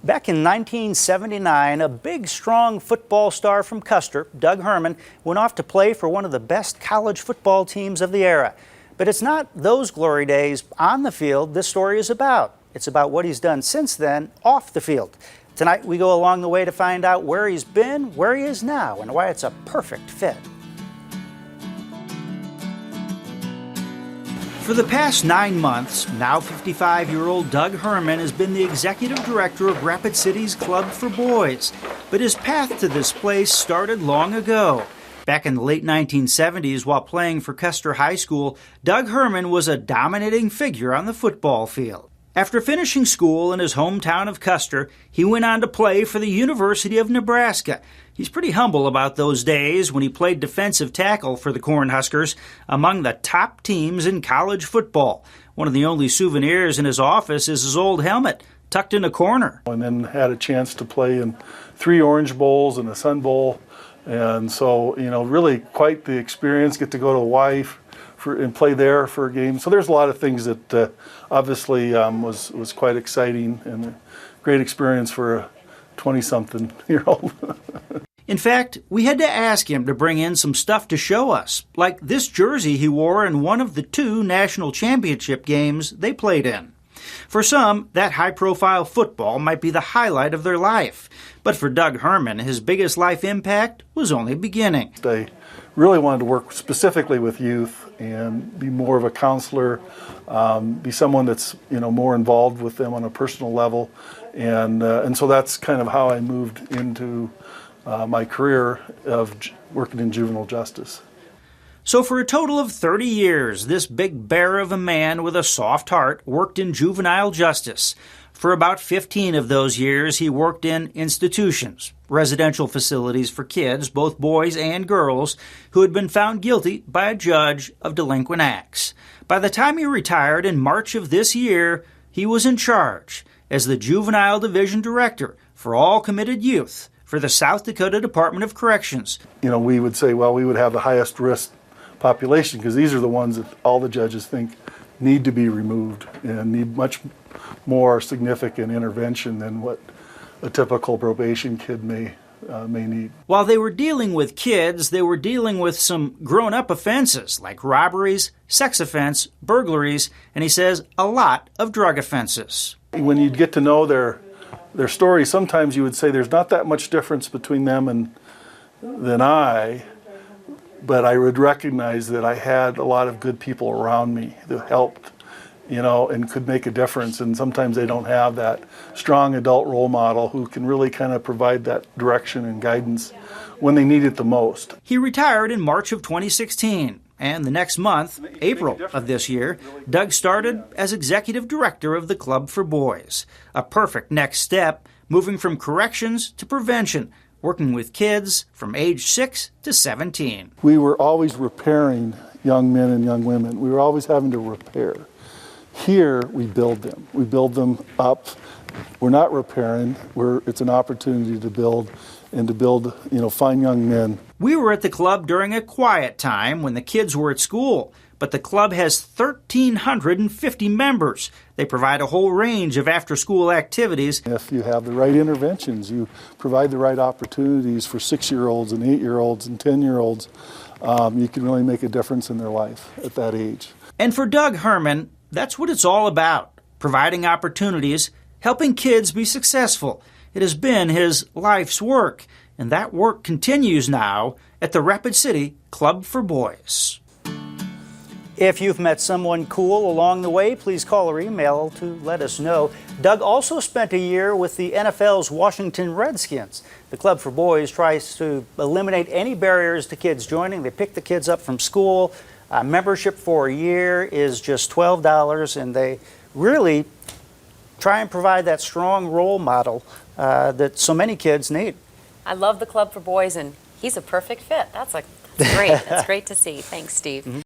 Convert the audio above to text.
Back in 1979, a big, strong football star from Custer, Doug Herrman, went off to play for one of the best college football teams of the era. But it's not those glory days on the field this story is about. It's about what he's done since then off the field. Tonight, we go along the way to find out where he's been, where he is now, and why it's a perfect fit. For the past 9 months, now 55-year-old Doug Herrman has been the executive director of Rapid City's Club for Boys. But his path to this place started long ago. Back in the late 1970s, while playing for Custer High School, Doug Herrman was a dominating figure on the football field. After finishing school in his hometown of Custer, he went on to play for the University of Nebraska. He's pretty humble about those days when he played defensive tackle for the Cornhuskers, among the top teams in college football. One of the only souvenirs in his office is his old helmet, tucked in a corner. And then had a chance to play in 3 Orange Bowls and a Sun Bowl. And so, really quite the experience, get to go to Hawaii and play there for a game. So there's a lot of things that obviously was quite exciting and a great experience for a 20-something-year-old. In fact, we had to ask him to bring in some stuff to show us, like this jersey he wore in one of the 2 national championship games they played in. For some, that high-profile football might be the highlight of their life. But for Doug Herrman, his biggest life impact was only beginning. I really wanted to work specifically with youth and be more of a counselor, be someone that's more involved with them on a personal level, and so that's kind of how I moved into my career of working in juvenile justice. So for a total of 30 years, this big bear of a man with a soft heart worked in juvenile justice. For about 15 of those years, he worked in institutions, residential facilities for kids, both boys and girls, who had been found guilty by a judge of delinquent acts. By the time he retired in March of this year, he was in charge as the Juvenile Division Director for all committed youth for the South Dakota Department of Corrections. We would say, well, we would have the highest risk population because these are the ones that all the judges think need to be removed and need much more significant intervention than what a typical probation kid may need. While they were dealing with kids, they were dealing with some grown-up offenses like robberies, sex offense, burglaries, and he says a lot of drug offenses. When you'd get to know their story, sometimes you would say there's not that much difference between them than I, but I would recognize that I had a lot of good people around me that helped, and could make a difference. And sometimes they don't have that strong adult role model who can really kind of provide that direction and guidance when they need it the most. He retired in March of 2016. And the next month, April of this year, Doug started as executive director of the Club for Boys. A perfect next step, moving from corrections to prevention, working with kids from age 6 to 17. We were always repairing young men and young women. We were always having to repair. Here, we build them. We build them up. We're not repairing. It's an opportunity to build and to build, fine young men. We were at the club during a quiet time when the kids were at school, but the club has 1,350 members. They provide a whole range of after-school activities. If you have the right interventions, you provide the right opportunities for 6-year-olds and 8-year-olds and 10-year-olds, you can really make a difference in their life at that age. And for Doug Herrman, that's what it's all about, providing opportunities, helping kids be successful. It has been his life's work, and that work continues now at the Rapid City Club for Boys. If you've met someone cool along the way, please call or email to let us know. Doug also spent a year with the NFL's Washington Redskins. The Club for Boys tries to eliminate any barriers to kids joining. They pick the kids up from school. Membership for a year is just $12, and they really try and provide that strong role model that so many kids need. I love the Club for Boys, and he's a perfect fit. That's great. That's great to see. Thanks, Steve.